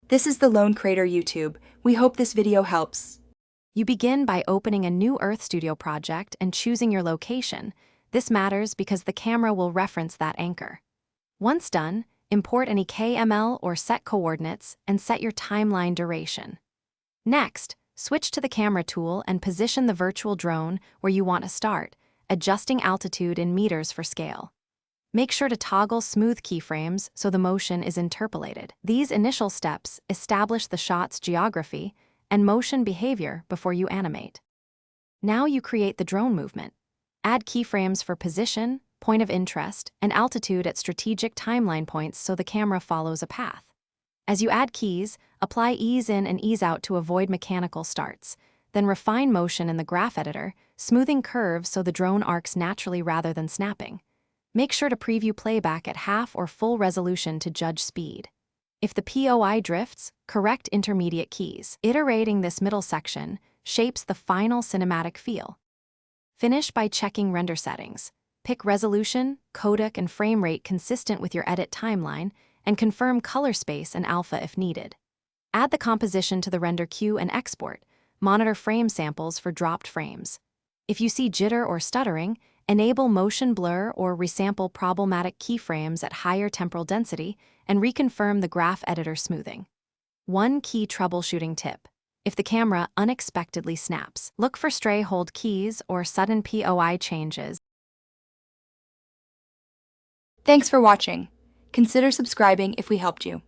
This is the Lone Crater YouTube. We hope this video helps. You begin by opening a new Earth Studio project and choosing your location. This matters because the camera will reference that anchor. Once done, import any KML or set coordinates and set your timeline duration. Next, switch to the camera tool and position the virtual drone where you want to start, adjusting altitude in meters for scale. Make sure to toggle smooth keyframes so the motion is interpolated. These initial steps establish the shot's geography and motion behavior before you animate. Now you create the drone movement. Add keyframes for position, point of interest, and altitude at strategic timeline points so the camera follows a path. As you add keys, apply ease in and ease out to avoid mechanical starts. Then refine motion in the graph editor, smoothing curves so the drone arcs naturally rather than snapping. Make sure to preview playback at half or full resolution to judge speed. If the POI drifts, correct intermediate keys. Iterating this middle section shapes the final cinematic feel. Finish by checking render settings. Pick resolution, codec, and frame rate consistent with your edit timeline, and confirm color space and alpha if needed. Add the composition to the render queue and export. Monitor frame samples for dropped frames. If you see jitter or stuttering, enable motion blur or resample problematic keyframes at higher temporal density and reconfirm the graph editor smoothing. One key troubleshooting tip. If the camera unexpectedly snaps, look for stray hold keys or sudden POI changes. Thanks for watching. Consider subscribing if we helped you.